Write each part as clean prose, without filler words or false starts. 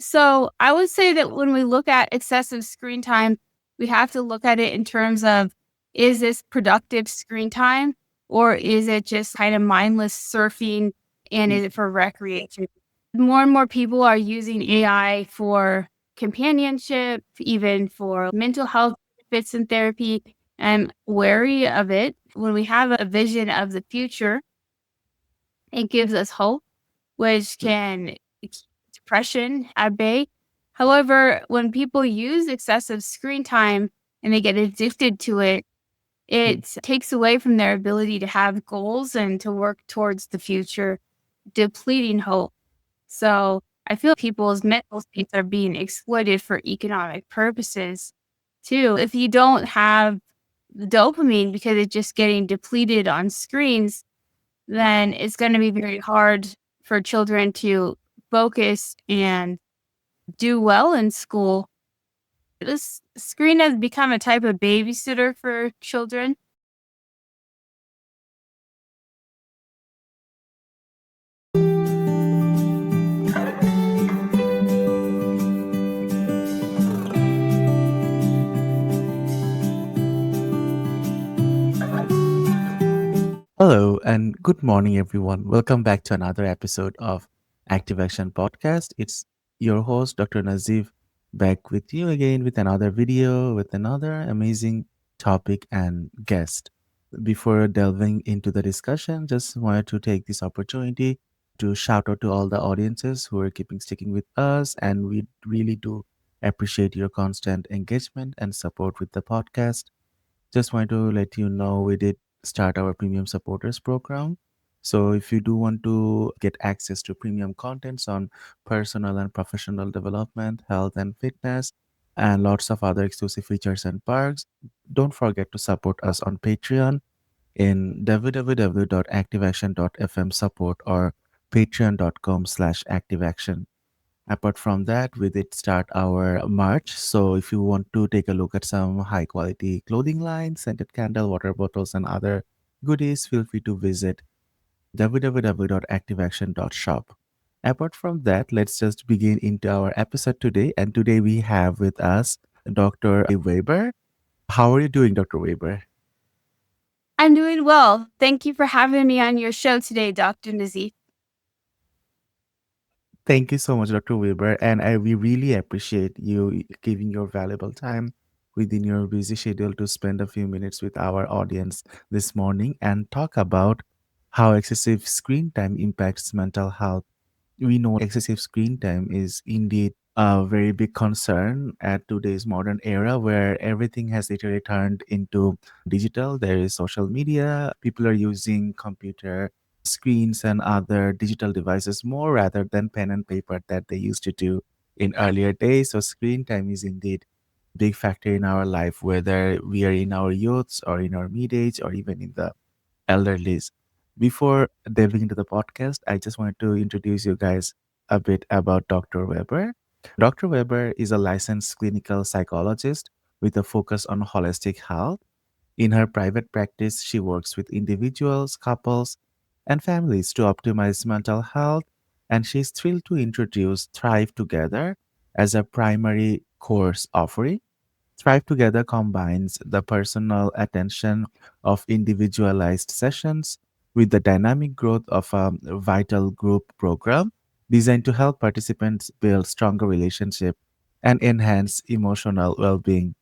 So I would say that when we look at excessive screen time, we have to look at it in terms of, is this productive screen time or is it just kind of mindless surfing and is it for recreation? More and more people are using AI for companionship, even for mental health benefits and therapy. I'm wary of it. When we have a vision of the future, it gives us hope, which can keep depression at bay. However, when people use excessive screen time and they get addicted to it, it takes away from their ability to have goals and to work towards the future, depleting hope. So I feel people's mental states are being exploited for economic purposes too. If you don't have the dopamine because it's just getting depleted on screens, then it's going to be very hard for children to focus and do well in school. This screen has become a type of babysitter for children. Hello and good morning, everyone. Welcome back to another episode of Active Action Podcast. It's your host, Dr. Nazif, back with you again with another video, with another amazing topic and guest. Before delving into the discussion, just wanted to take this opportunity to shout out to all the audiences who are keeping sticking with us, and we really do appreciate your constant engagement and support with the podcast. Just want to let you know we did start our premium supporters program. So if you do want to get access to premium contents on personal and professional development, health and fitness, and lots of other exclusive features and perks, don't forget to support us on Patreon in www.activeaction.fm support or patreon.com/activeaction. Apart from that, we did start our March. So if you want to take a look at some high quality clothing lines, scented candle, water bottles, and other goodies, feel free to visit www.activeaction.shop. Apart from that, let's just begin into our episode today. And today we have with us Dr. Weber. How are you doing, Dr. Weber? I'm doing well. Thank you for having me on your show today, Dr. Nazi. Thank you so much, Dr. Weber. And we really appreciate you giving your valuable time within your busy schedule to spend a few minutes with our audience this morning and talk about how excessive screen time impacts mental health. We know excessive screen time is indeed a very big concern at today's modern era where everything has literally turned into digital. There is social media, people are using computer screens and other digital devices more rather than pen and paper that they used to do in earlier days. So screen time is indeed big factor in our life, whether we are in our youths or in our mid age or even in the elderlies. Before delving into the podcast, I just wanted to introduce you guys a bit about Dr. Weber. Dr. Weber is a licensed clinical psychologist with a focus on holistic health. In her private practice, she works with individuals, couples, and families to optimize mental health, and she's thrilled to introduce Thrive Together as a primary course offering. Thrive Together combines the personal attention of individualized sessions with the dynamic growth of a vital group program designed to help participants build stronger relationships and enhance emotional well-being.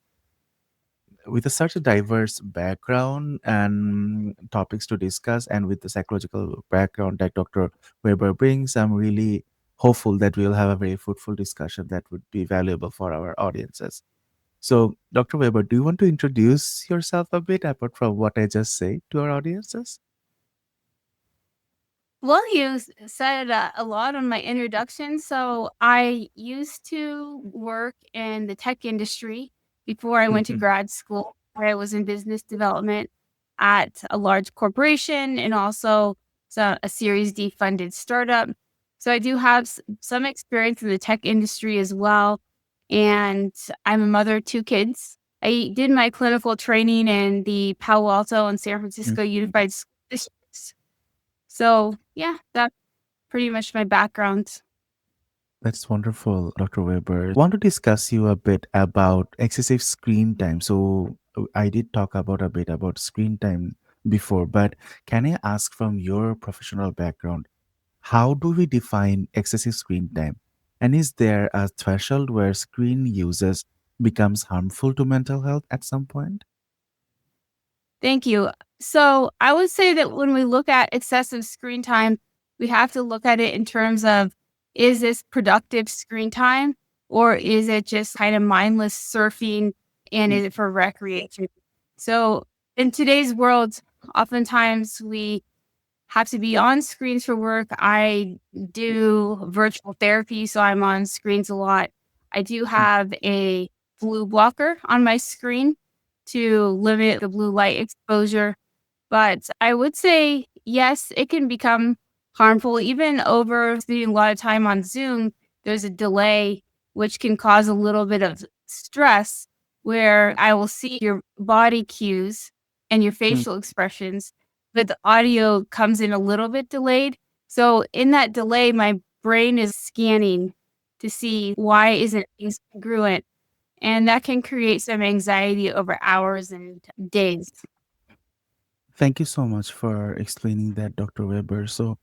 With such a diverse background and topics to discuss, and with the psychological background that Dr. Weber brings, I'm really hopeful that we'll have a very fruitful discussion that would be valuable for our audiences. So, Dr. Weber, do you want to introduce yourself a bit apart from what I just said to our audiences? Well, said a lot on my introduction. So I used to work in the tech industry before I went to Mhm. grad school, where I was in business development at a large corporation and also a Series D funded startup. So I do have some experience in the tech industry as well. And I'm a mother of two kids. I did my clinical training in the Palo Alto and San Francisco Unified School Districts. So, yeah, that's pretty much my background. That's wonderful, Dr. Weber. Want to discuss you a bit about excessive screen time. So I did talk about a bit about screen time before, but can I ask from your professional background, how do we define excessive screen time? And is there a threshold where screen users becomes harmful to mental health at some point? Thank you. So I would say that when we look at excessive screen time, we have to look at it in terms of, is this productive screen time or is it just kind of mindless surfing and Mm, is it for recreation? So in today's world, oftentimes we have to be on screens for work. I do virtual therapy, so I'm on screens a lot. I do mm, have a blue blocker on my screen to limit the blue light exposure. But I would say, yes, it can become harmful. Even over spending a lot of time on Zoom, there's a delay, which can cause a little bit of stress where I will see your body cues and your mm. facial expressions, but the audio comes in a little bit delayed. So in that delay, my brain is scanning to see why isn't things congruent. And that can create some anxiety over hours and days. Thank you so much for explaining that, Dr. Weber. So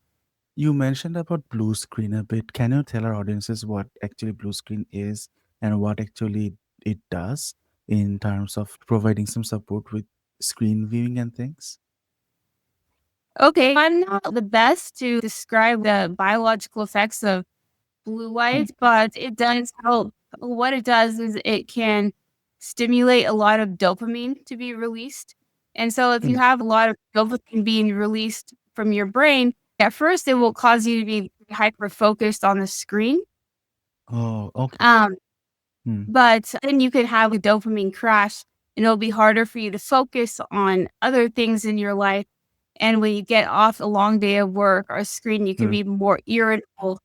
you mentioned about blue screen a bit. Can you tell our audiences what actually blue screen is and what actually it does in terms of providing some support with screen viewing and things? Okay, I'm not the best to describe the biological effects of blue Mm, light, but it does help. What it does is it can stimulate a lot of dopamine to be released. And so if you mm. have a lot of dopamine being released from your brain, at first it will cause you to be hyper focused on the screen. Oh, okay. Um, Mm, but then you could have a dopamine crash and it'll be harder for you to focus on other things in your life. And when you get off a long day of work or screen, you can mm. be more irritable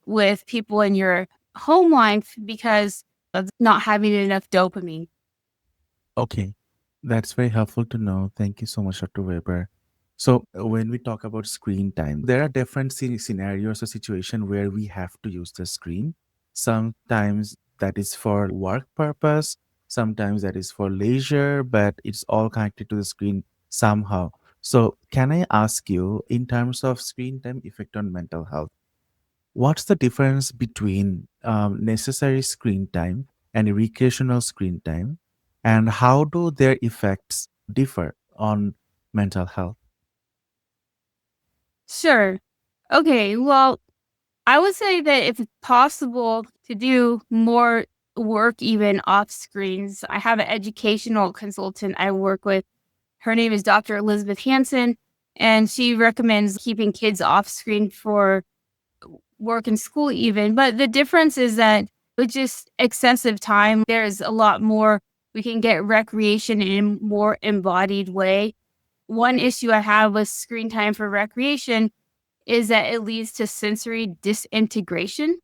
with people in your home life because of not having enough dopamine. Okay, that's very helpful to know. Thank you so much, Dr. Weber. So, when we talk about screen time, there are different scenarios or situation where we have to use the screen. Sometimes that is for work purpose, sometimes that is for leisure, but it's all connected to the screen somehow. So, can I ask you, in terms of screen time effect on mental health, what's the difference between necessary screen time and recreational screen time, and how do their effects differ on mental health? Sure. Okay. Well, I would say that if it's possible to do more work even off screens, I have an educational consultant I work with. Her name is Dr. Elizabeth Hanson, and she recommends keeping kids off screen for work and school even. But the difference is that with just excessive time, there's a lot more we can get recreation in a more embodied way. One issue I have with screen time for recreation is that it leads to sensory disintegration.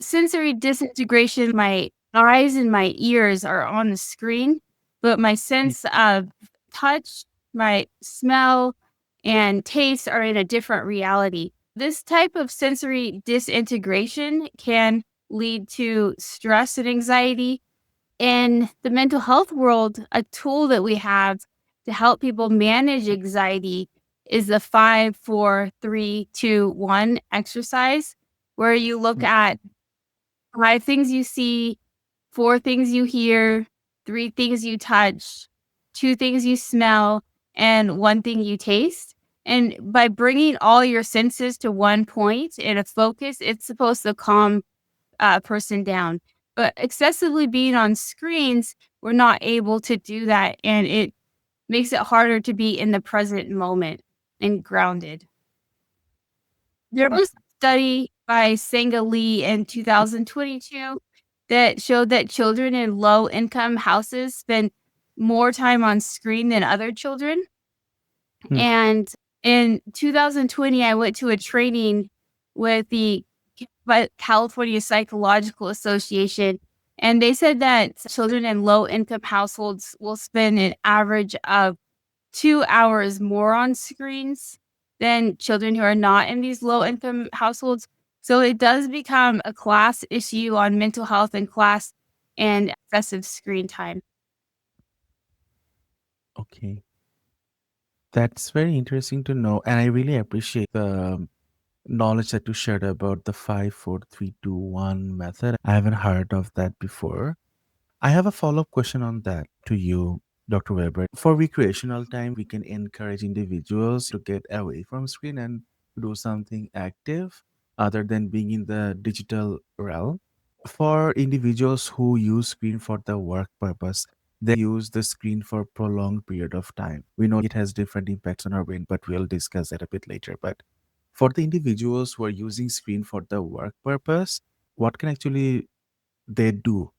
Sensory disintegration, my eyes and my ears are on the screen, but my Mm. sense of touch, my smell, and taste are in a different reality. This type of sensory disintegration can lead to stress and anxiety. In the mental health world, a tool that we have to help people manage anxiety is the 5, 4, 3, 2, 1 exercise, where you look Mm. at 5 things you see, 4 things you hear, 3 things you touch, 2 things you smell, and 1 thing you taste. And by bringing all your senses to one point in a focus, it's supposed to calm a person down. But excessively being on screens, we're not able to do that. And it makes it harder to be in the present moment and grounded. There was a study by Sangha Lee in 2022 that showed that children in low income houses spend more time on screen than other children. Mm. And in 2020, I went to a training with the California Psychological Association, and they said that children in low income households will spend an average of 2 hours more on screens than children who are not in these low income households. So it does become a class issue on mental health and class and excessive screen time. Okay. That's very interesting to know. And I really appreciate the knowledge that you shared about the 5, 4, 3, 2, 1 method. I haven't heard of that before. I have a follow up question on that to you, Dr. Weber. For recreational time, we can encourage individuals to get away from screen and do something active other than being in the digital realm. For individuals who use screen for the work purpose, they use the screen for prolonged period of time. We know it has different impacts on our brain, but we'll discuss that a bit later. But for the individuals who are using screen for the work purpose, what can actually they do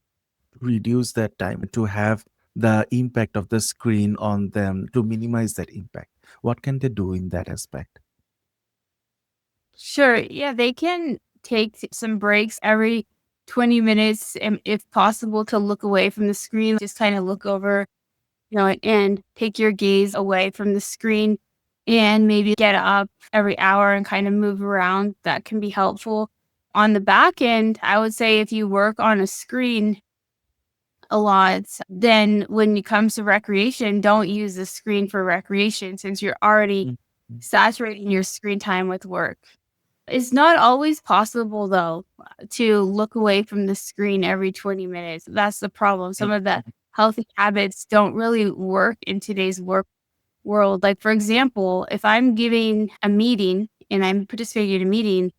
reduce that time to have the impact of the screen on them to minimize that impact? What can they do in that aspect? Sure. Yeah, they can take some breaks every 20 minutes and if possible to look away from the screen, just kind of look over, and take your gaze away from the screen and maybe get up every hour and kind of move around. That can be helpful. On the back end, I would say if you work on a screen a lot, then when it comes to recreation, don't use the screen for recreation since you're already Mhm. saturating your screen time with work. It's not always possible though to look away from the screen every 20 minutes. That's the problem. Some of the Mhm. healthy habits don't really work in today's world. Like, for example, if I'm giving a meeting and I'm participating in a meeting,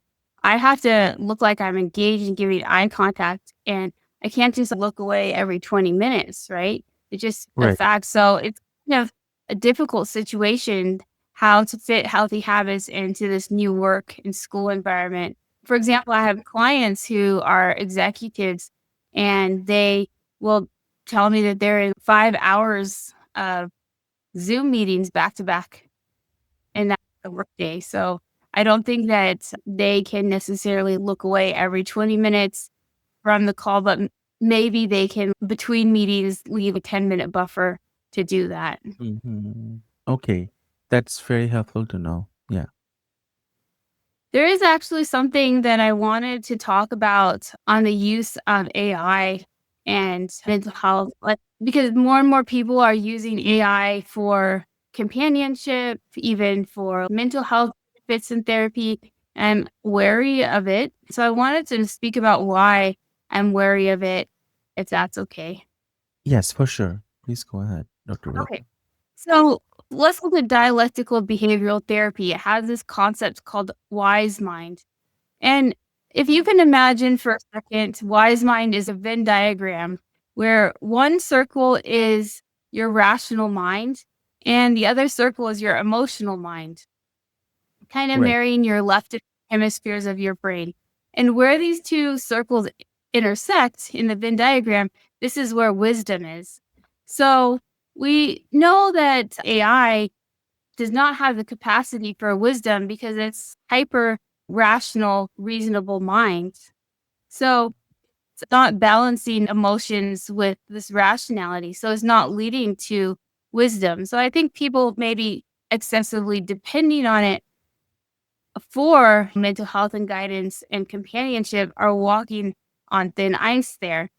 I have to look like I'm engaged and giving eye contact. And I can't just look away every 20 minutes, right? It's just a Right. fact. So it's kind of a difficult situation how to fit healthy habits into this new work and school environment. For example, I have clients who are executives and they will tell me that they're in 5 hours of Zoom meetings back to back, and that's a workday. So I don't think that they can necessarily look away every 20 minutes from the call, but maybe they can, between meetings, leave a 10-minute buffer to do that. Mhm. Okay. That's very helpful to know. Yeah. There is actually something that I wanted to talk about on the use of AI and mental health, like, because more and more people are using AI for companionship, even for mental health benefits and therapy. I'm wary of it. So I wanted to speak about why I'm wary of it, if that's okay. Yes, for sure. Please go ahead, Dr. Okay. Weber. So let's look at dialectical behavioral therapy. It has this concept called wise mind. And if you can imagine for a second, wise mind is a Venn diagram where one circle is your rational mind and the other circle is your emotional mind, kind of Right. marrying your left hemispheres of your brain. And where these two circles intersect in the Venn diagram, this is where wisdom is. So we know that AI does not have the capacity for wisdom because it's hyper rational, reasonable mind. So it's not balancing emotions with this rationality. So it's not leading to wisdom. So I think people maybe excessively depending on it for mental health and guidance and companionship are walking on thin ice there.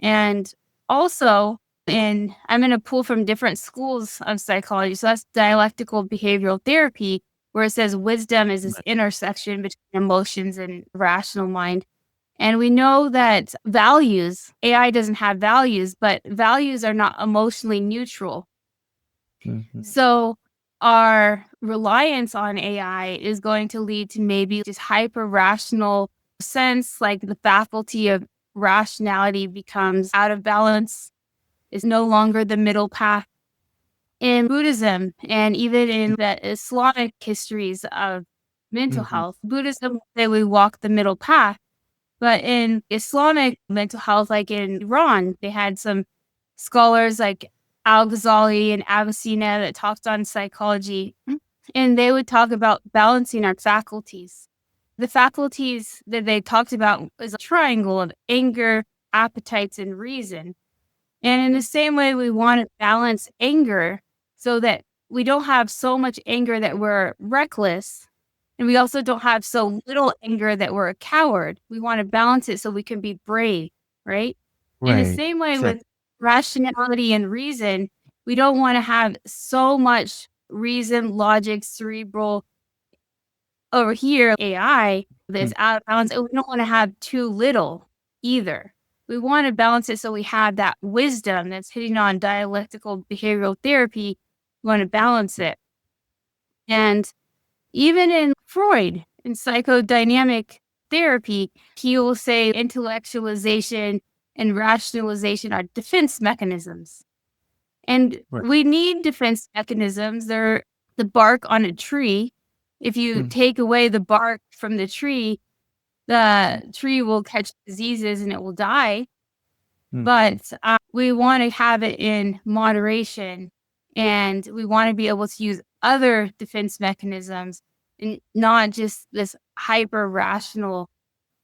And also, I'm going to pull from different schools of psychology. So that's dialectical behavioral therapy, where it says wisdom is this Right. intersection between emotions and rational mind. And we know that values, AI doesn't have values, but values are not emotionally neutral. Mhm. So our reliance on AI is going to lead to maybe just hyper rational sense, like the faculty of rationality becomes out of balance, is no longer the middle path. In Buddhism and even in the Islamic histories of mental Mhm. health, Buddhism say we walk the middle path. But in Islamic mental health, like in Iran, they had some scholars like Al Ghazali and Avicenna that talked on psychology, and they would talk about balancing our faculties. The faculties that they talked about is a triangle of anger, appetites, and reason. And in the same way, we want to balance anger so that we don't have so much anger that we're reckless, And we also don't have so little anger that we're a coward. We want to balance it so we can be brave, right? In the Right. same way Exactly. with rationality and reason, we don't want to have so much reason, logic, cerebral over here, AI that's Mm. out of balance. And we don't want to have too little either. We want to balance it so we have that wisdom that's hitting on dialectical behavioral therapy. We want to balance it. And even in Freud, in psychodynamic therapy, he will say intellectualization and rationalization are defense mechanisms. And Right. we need defense mechanisms. They're the bark on a tree. If you Mm. take away the bark from the tree will catch diseases and it will die. Mm. But we want to have it in moderation, and we want to be able to use other defense mechanisms and not just this hyper rational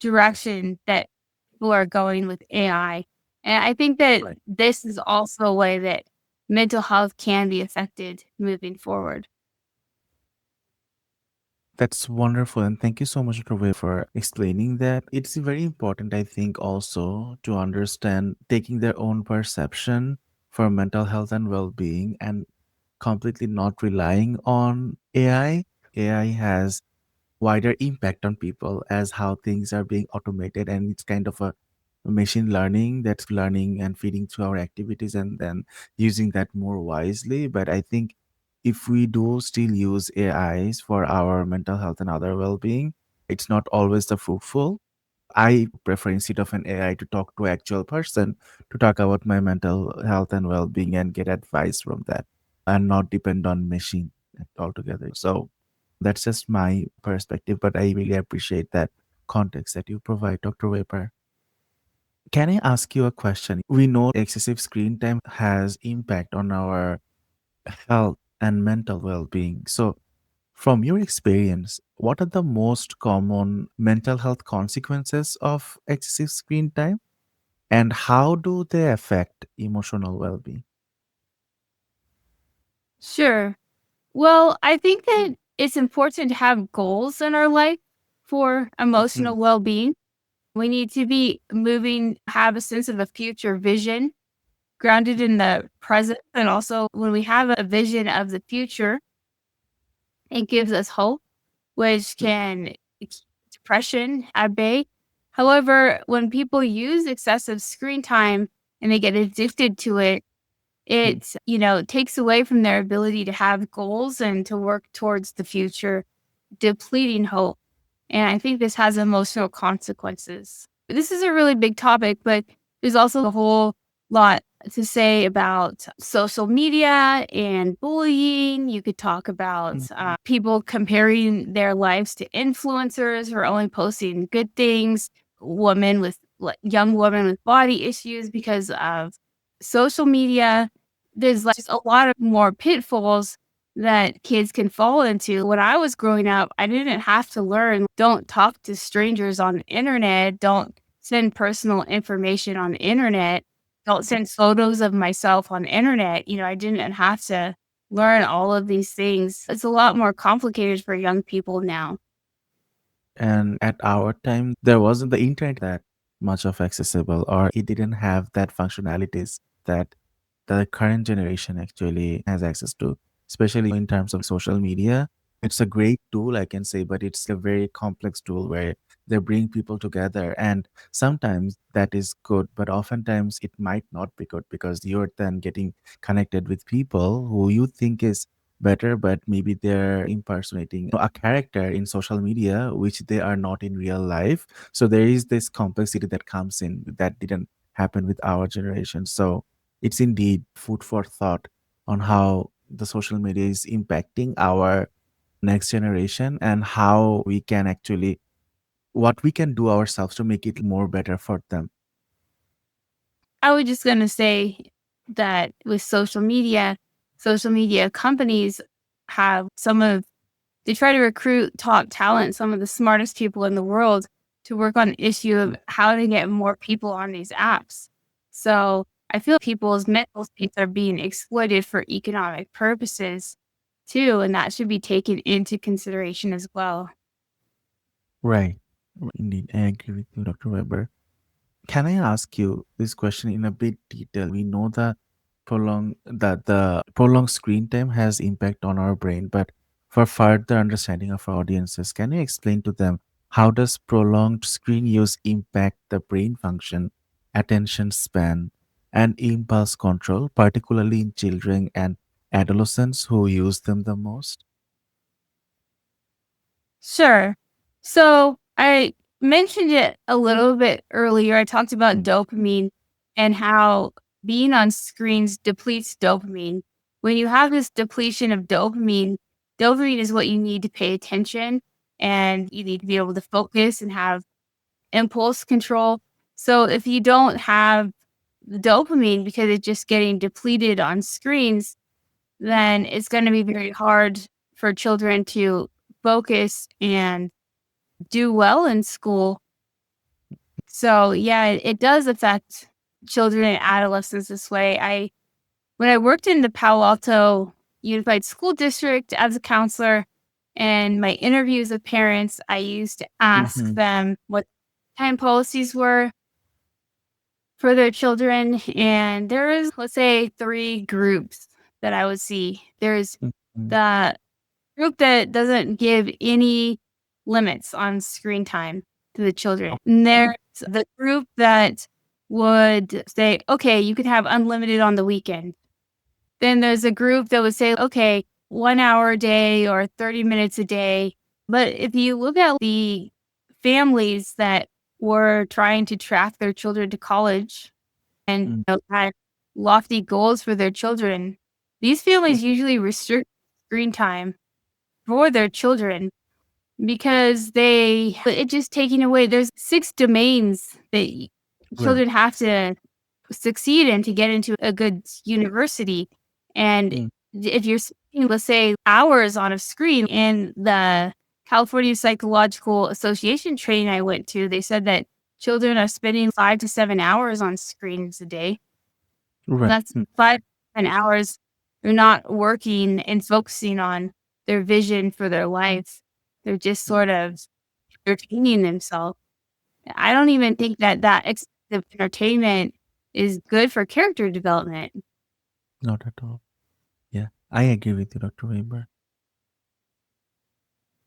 direction that people are going with AI. And I think that Right. this is also a way that mental health can be affected moving forward. That's wonderful. And thank you so much, Dr. Wei, for explaining that. It's very important, I think, also to understand taking their own perception for mental health and well being and completely not relying on AI. AI has wider impact on people as how things are being automated, and it's kind of a machine learning that's learning and feeding through our activities and then using that more wisely. But I think if we do still use AIs for our mental health and other well-being, it's not always the fruitful. I prefer, instead of an AI, to talk to actual person to talk about my mental health and well-being and get advice from that and not depend on machine altogether. So that's just my perspective, but I really appreciate that context that you provide, Dr. Weber. Can I ask you a question? We know excessive screen time has impact on our health and mental well-being. So from your experience, what are the most common mental health consequences of excessive screen time and how do they affect emotional well-being? Sure. Well, I think that it's important to have goals in our life for Mm. emotional well being. We need to be moving, have a sense of a future vision grounded in the present. And also, when we have a vision of the future, it gives us hope, which can keep depression at bay. However, when people use excessive screen time and they get addicted to it, Mm. it takes away from their ability to have goals and to work towards the future, depleting hope. And I think this has emotional consequences. This is a really big topic, but there's also a whole lot to say about social media and bullying. You could talk about Mm. people comparing their lives to influencers who are only posting good things, young women with body issues because of social media. There's like just a lot of more pitfalls that kids can fall into. When I was growing up, I didn't have to learn, don't talk to strangers on the internet, don't send personal information on the internet, don't send photos of myself on the internet. I didn't have to learn all of these things. It's a lot more complicated for young people now. And at our time, there wasn't the internet that much of accessible, or it didn't have that functionalities that the current generation actually has access to, especially in terms of social media. It's a great tool, I can say, but it's a very complex tool where they bring people together. And sometimes that is good, but oftentimes it might not be good because you're then getting connected with people who you think is better, but maybe they're impersonating a character in social media, which they are not in real life. So there is this complexity that comes in that didn't happen with our generation. So it's indeed food for thought on how the social media is impacting our next generation and how we can actually what we can do ourselves to make it more better for them. I was just going to say that with social media companies have they try to recruit top talent, some of the smartest people in the world to work on the issue of how to get more people on these apps. So I feel people's mental states are being exploited for economic purposes too, and that should be taken into consideration as well. Right. Indeed, I agree with you, Dr. Weber. Can I ask you this question in a bit detail? We know that the prolonged screen time has impact on our brain, but for further understanding of our audiences, can you explain to them how does prolonged screen use impact the brain function, attention span, and impulse control, particularly in children and adolescents who use them the most? Sure. So I mentioned it a little bit earlier. I talked about Mm. dopamine and how being on screens depletes dopamine. When you have this depletion of dopamine, dopamine is what you need to pay attention and you need to be able to focus and have impulse control. So if you don't have the dopamine because it's just getting depleted on screens, then it's going to be very hard for children to focus and do well in school. So yeah, it does affect children and adolescents this way. When I worked in the Palo Alto Unified School District as a counselor and my interviews with parents, I used to ask Mm-hmm. them what time policies were for their children. And there is, let's say, three groups that I would see. There's Mm-hmm. the group that doesn't give any limits on screen time to the children. And there's the group that would say, okay, you can have unlimited on the weekend. Then there's a group that would say, okay, 1 hour a day or 30 minutes a day. But if you look at the families that were trying to track their children to college and had lofty goals for their children, these families usually restrict screen time for their children because it just taking away there's 6 domains that Right. children have to succeed in to get into a good university, and Mm. if you're spending, let's say, hours on a screen in the California Psychological Association training I went to, they said that children are spending 5 to 7 hours on screens a day. Right. That's 5 and hours they're not working and focusing on their vision for their life. They're just sort of entertaining themselves. I don't even think that that excessive entertainment is good for character development. Not at all. Yeah, I agree with you, Dr. Weber.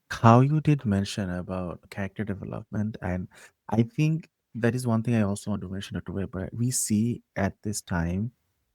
How you did mention about character development, and I think that is one thing I also want to mention, Dr. Weber. We see at this time,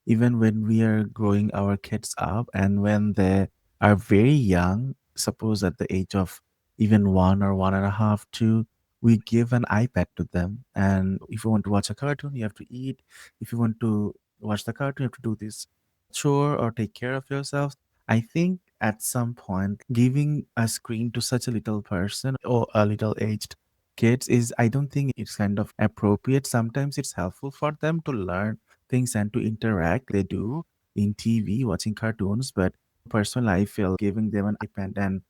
even when we are growing our kids up and when they are very young, suppose at the age of even 1 or 1.5, 2, we give an iPad to them. And if you want to watch a cartoon, you have to eat. If you want to watch the cartoon, you have to do this chore or take care of yourself. I think at some point, giving a screen to such a little person or a little aged kids is, I don't think it's kind of appropriate. Sometimes it's helpful for them to learn things and to interact. They do in TV, watching cartoons, but personally, I feel giving them an iPad and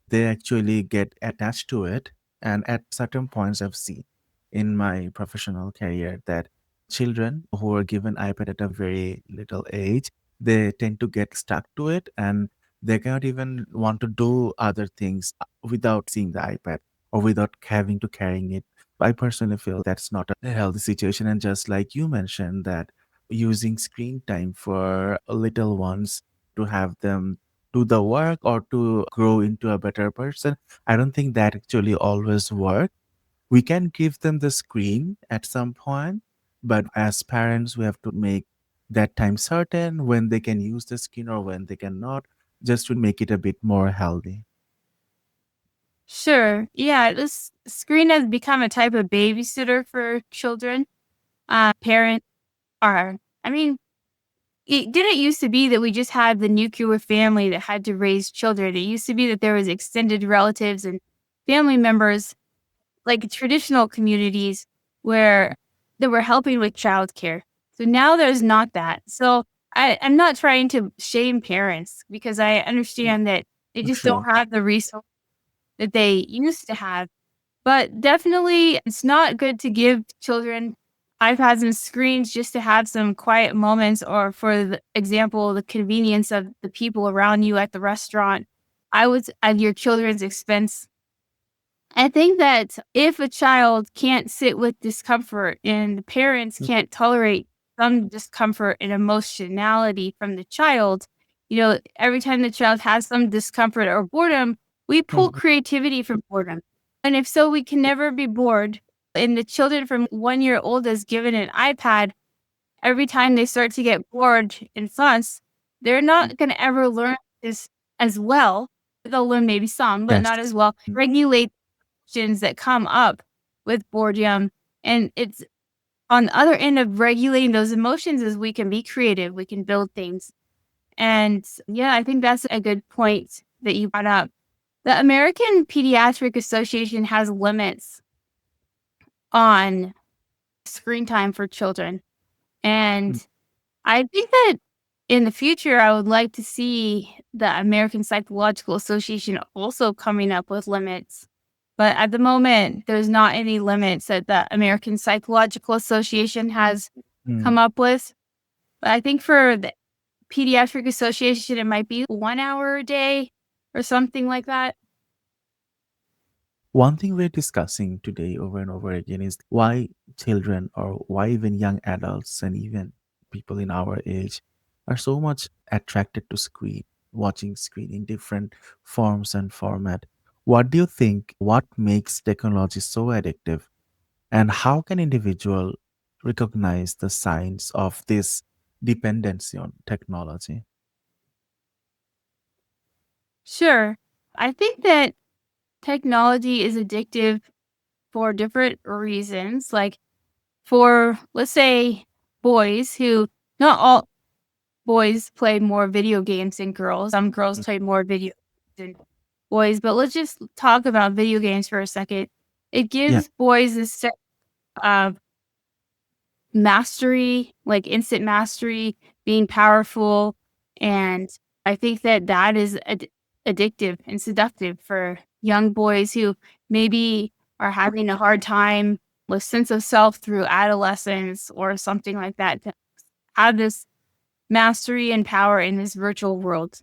they actually get attached to it. And at certain points, I've seen in my professional career that children who are given iPad at a very little age, they tend to get stuck to it and they cannot even want to do other things without seeing the iPad or without having to carrying it. I personally feel that's not a healthy situation. And just like you mentioned, that using screen time for little ones to have them do the work or to grow into a better person, I don't think that actually always works. We can give them the screen at some point, but as parents, we have to make that time certain when they can use the screen or when they cannot, just to make it a bit more healthy. Sure. Yeah, this screen has become a type of babysitter for children. Parents are, I mean, it didn't used to be that we just had the nuclear family that had to raise children. It used to be that there was extended relatives and family members, like traditional communities where they were helping with childcare. So now there's not that. So I'm not trying to shame parents because I Mm. understand that they just don't Sure. have the resources that they used to have. But definitely, it's not good to give children iPads and screens just to have some quiet moments or, for the example, the convenience of the people around you at the restaurant. I was at your children's expense. I think that if a child can't sit with discomfort and the parents Mm, can't tolerate some discomfort and emotionality from the child, every time the child has some discomfort or boredom, we pull mm, creativity from boredom. And if so, we can never be bored. And the children from 1 year old is given an iPad. Every time they start to get bored and fuss, they're mm. not going to ever learn this as well. They'll learn maybe some, but Yes. not as well. Mm, Regulate emotions that come up with boredom. And it's on the other end of regulating those emotions is we can be creative, we can build things. And yeah, I think that's a good point that you brought up. The American Pediatric Association has limits on screen time for children. mm, And I think that in the future, I would like to see the American Psychological Association also coming up with limits. But at the moment, there's not any limits that the American Psychological Association has mm. come up with. But I think for the Pediatric Association, it might be 1 hour a day or something like that. One thing we're discussing today over and over again is why children or why even young adults and even people in our age are so much attracted to screen, watching screen in different forms and format. What do you think? What makes technology so addictive? And how can individual recognize the signs of this dependency on technology? Sure. I think that technology is addictive for different reasons. Like for, let's say, boys who, not all boys play more video games than girls. Some girls Mm, play more video games than boys, but let's just talk about video games for a second. It yeah. gives boys this sense of mastery, like instant mastery, being powerful, and I think that that is addictive and seductive for young boys who maybe are having a hard time with sense of self through adolescence or something like that, to have this mastery and power in this virtual world.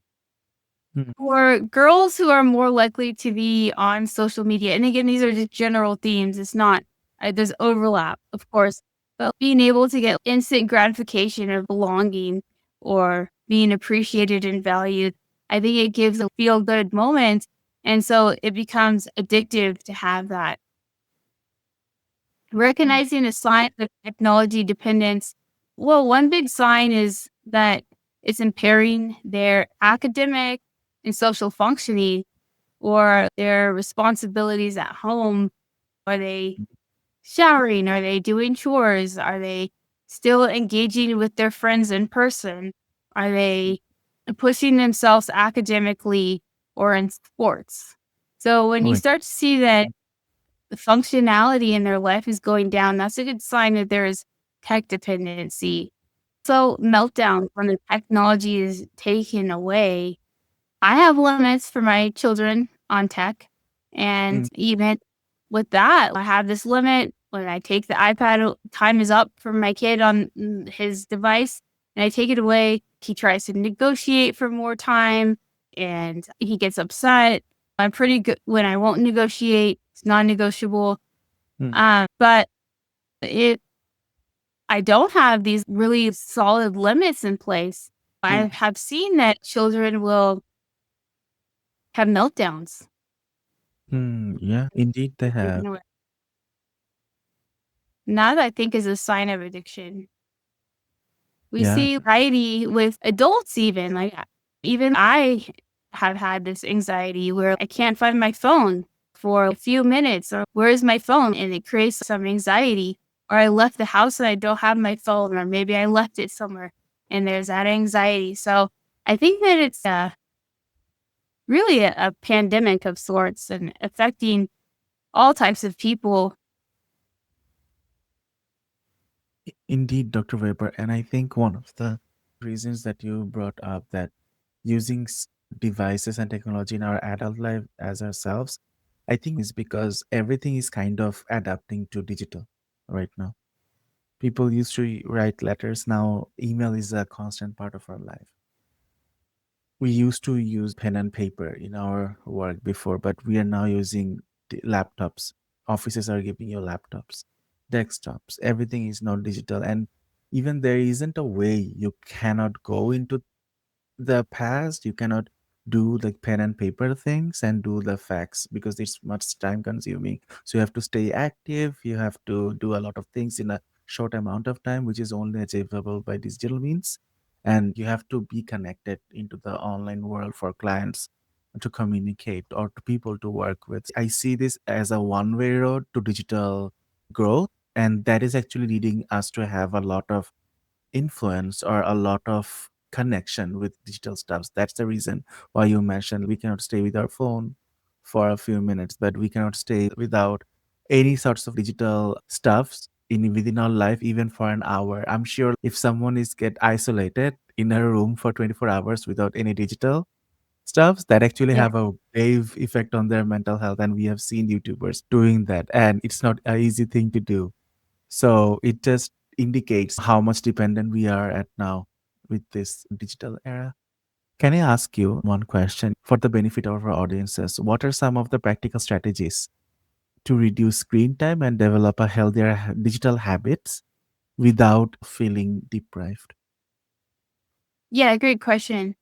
Mm, For girls who are more likely to be on social media, and again, these are just general themes. It's not, there's overlap, of course, but being able to get instant gratification of belonging or being appreciated and valued, I think it gives a feel good moment. And so it becomes addictive to have that. Recognizing the signs of technology dependence. Well, one big sign is that it's impairing their academic and social functioning or their responsibilities at home. Are they showering? Are they doing chores? Are they still engaging with their friends in person? Are they pushing themselves academically or in sports? So when you right. start to see that the functionality in their life is going down, that's a good sign that there is tech dependency. So meltdown when the technology is taken away. I have limits for my children on tech. And Mm, even with that, I have this limit when I take the iPad, time is up for my kid on his device and I take it away. He tries to negotiate for more time and he gets upset. I'm pretty good when I won't negotiate. It's non-negotiable. mm, But if I don't have these really solid limits in place, I mm, have seen that children will have meltdowns. mm. Yeah, indeed they have. Now that I think is a sign of addiction. We Yeah. see anxiety with adults even, like, even I have had this anxiety where I can't find my phone for a few minutes, or where's my phone? And it creates some anxiety. Or I left the house and I don't have my phone, or maybe I left it somewhere and there's that anxiety. So I think that it's really a pandemic of sorts and affecting all types of people. Indeed, Dr. Weber. And I think one of the reasons that you brought up that using devices and technology in our adult life as ourselves, I think is because everything is kind of adapting to digital right now. People used to write letters. Now, email is a constant part of our life. We used to use pen and paper in our work before, but we are now using laptops. Offices are giving you laptops, desktops. Everything is now digital, and even there isn't a way you cannot go into the past. You cannot do like pen and paper things and do the facts because it's much time consuming. So you have to stay active, you have to do a lot of things in a short amount of time, which is only achievable by digital means. And you have to be connected into the online world for clients to communicate or to people to work with. I see this as a one-way road to digital growth, and that is actually leading us to have a lot of influence or a lot of connection with digital stuffs. That's the reason why you mentioned we cannot stay with our phone for a few minutes, but we cannot stay without any sorts of digital stuffs in within our life even for an hour. I'm sure if someone is get isolated in a room for 24 hours without any digital stuffs, that actually Yeah. have a grave effect on their mental health, and we have seen YouTubers doing that, and it's not an easy thing to do. So it just indicates how much dependent we are at now with this digital era. Can I ask you one question for the benefit of our audiences? What are some of the practical strategies to reduce screen time and develop a healthier digital habits without feeling deprived? Yeah, great question.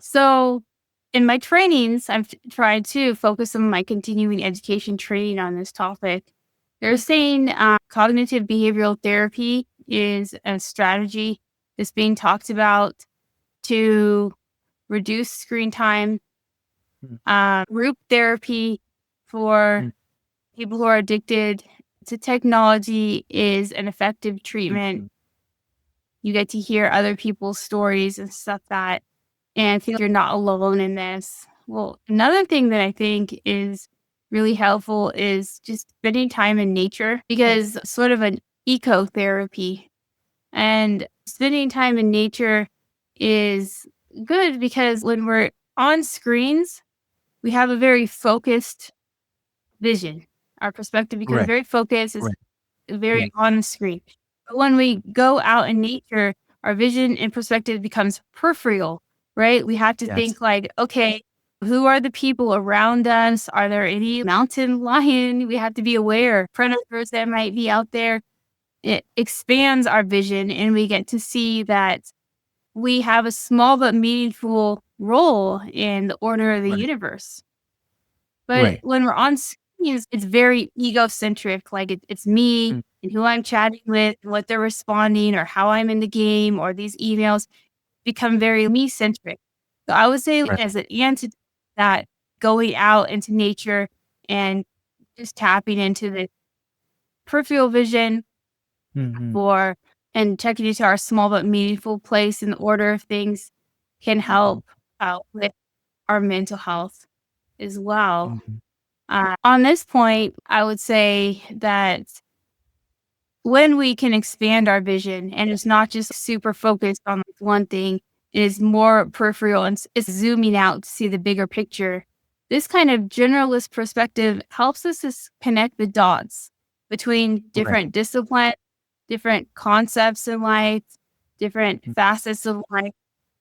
So, in my trainings, I've tried to focus on my continuing education training on this topic. They're saying cognitive behavioral therapy is a strategy that's being talked about to reduce screen time. Mm, Group therapy for mm, people who are addicted to technology is an effective mm, treatment. mm. You get to hear other people's stories and stuff that and feel like you're not alone in this. Well, another thing that I think is really helpful is just spending time in nature because sort of an ecotherapy and spending time in nature is good because when we're on screens, we have a very focused vision. Our perspective becomes Right, very focused, it's right. very Mm, on the screen. But when we go out in nature, our vision and perspective becomes peripheral, right? We have to yes, think like, okay, who are the people around us? Are there any mountain lion? We have to be aware predators that might be out there. It expands our vision and we get to see that we have a small but meaningful role in the order of the right, universe. But right. when we're on screens, it's very egocentric. Like it's me Mm, and who I'm chatting with, and what they're responding, or how I'm in the game, or these emails become very me centric. So I would say, right. as an antidote to that, going out into nature and just tapping into the peripheral vision Mm-hmm. for and checking into our small but meaningful place in the order of things can help out with our mental health as well. Mm-hmm. On this point, I would say that when we can expand our vision and it's not just super focused on like one thing, it is more peripheral and it's zooming out to see the bigger picture. This kind of generalist perspective helps us to connect the dots between Right. different disciplines, different concepts in life, different Mm, facets of life.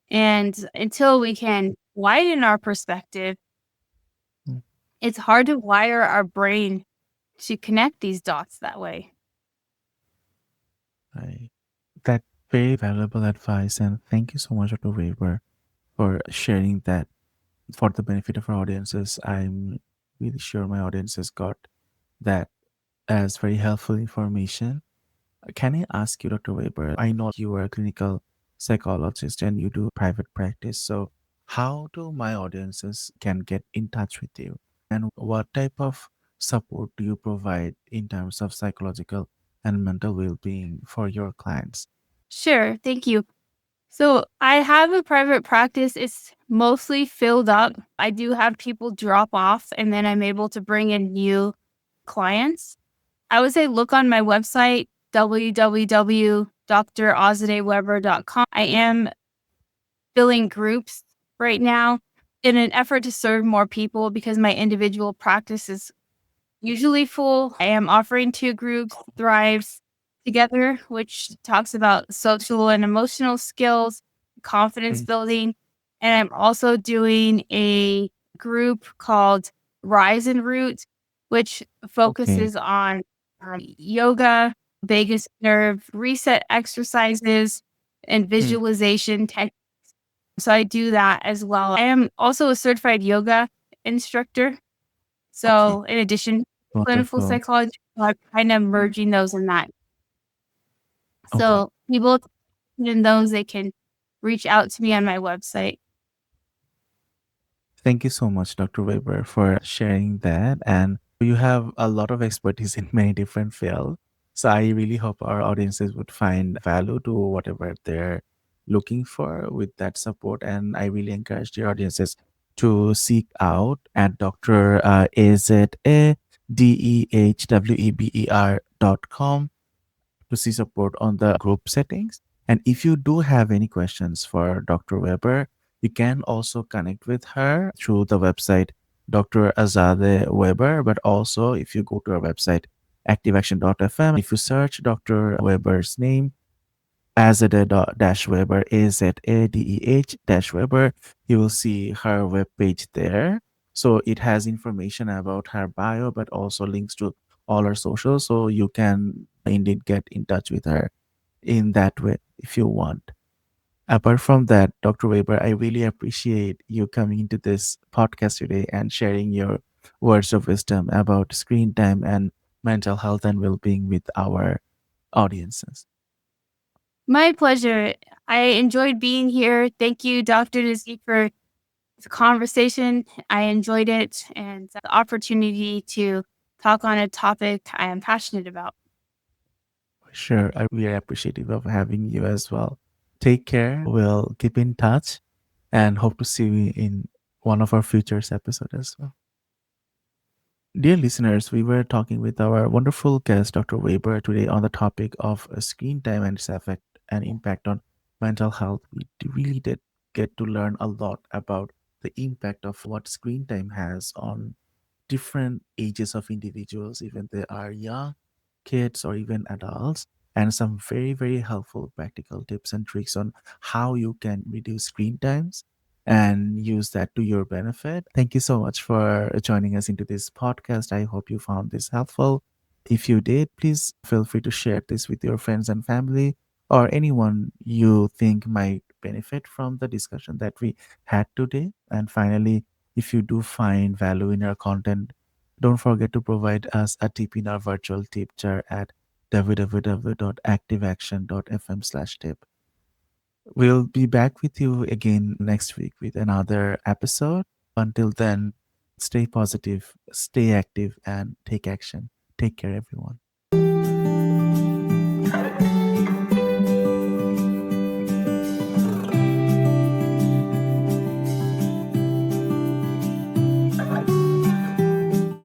And until we can widen our perspective, mm. it's hard to wire our brain to connect these dots that way. I That very valuable advice, and thank you so much, Dr. Weber, for sharing that for the benefit of our audiences. I'm really sure my audiences got that as very helpful information. Can I ask you, Dr. Weber? I know you are a clinical psychologist and you do private practice. So, how do my audiences can get in touch with you? And what type of support do you provide in terms of psychological and mental well-being for your clients? Sure, thank you. So I have a private practice. It's mostly filled up. I do have people drop off and then I'm able to bring in new clients. I would say look on my website, www.drazadehweber.com. I am filling groups right now in an effort to serve more people because my individual practice is usually full. I am offering two groups, Thrives Together, which talks about social and emotional skills, confidence Mm, building. And I'm also doing a group called Rise and Root, which Okay. focuses on yoga, vagus nerve reset exercises, and Hmm. visualization techniques. So I do that as well. I am also a certified yoga instructor. Okay. So in addition to clinical Wonderful. psychology, I'm kind of merging those in that. Okay. So people in those, they can reach out to me on my website. Thank you so much, Dr. Weber, for sharing that. And you have a lot of expertise in many different fields. So I really hope our audiences would find value to whatever they're looking for with that support. And I really encourage the audiences to seek out at Dr. Azadehweber.com to see support on the group settings. And if you do have any questions for Dr. Weber, you can also connect with her through the website Dr. Azadeh Weber. But also, if you go to our website activeaction.fm, if you search Dr. Weber's name, Azadeh-Weber, Azadeh-Weber, you will see her webpage there. So it has information about her bio, but also links to all her socials. So you can indeed get in touch with her in that way if you want. Apart from that, Dr. Weber, I really appreciate you coming into this podcast today and sharing your words of wisdom about screen time and mental health and well being with our audiences. My pleasure. I enjoyed being here. Thank you, Dr. Nizki, for the conversation. I enjoyed it and the opportunity to talk on a topic I am passionate about. Sure, we are appreciative of having you as well. Take care. We'll keep in touch and hope to see you in one of our future episodes as well. Dear listeners, we were talking with our wonderful guest, Dr. Weber, today on the topic of screen time and its effect and impact on mental health. Really did get to learn a lot about the impact of what screen time has on different ages of individuals, even they are young, kids, or even adults, and some very, very helpful practical tips and tricks on how you can reduce screen times and use that to your benefit. Thank you so much for joining us into this podcast. I hope you found this helpful. If you did, please feel free to share this with your friends and family or anyone you think might benefit from the discussion that we had today. And finally, if you do find value in our content, don't forget to provide us a tip in our virtual tip jar at www.activeaction.fm/tip. We'll be back with you again next week with another episode. Until then, stay positive, stay active, and take action. Take care, everyone.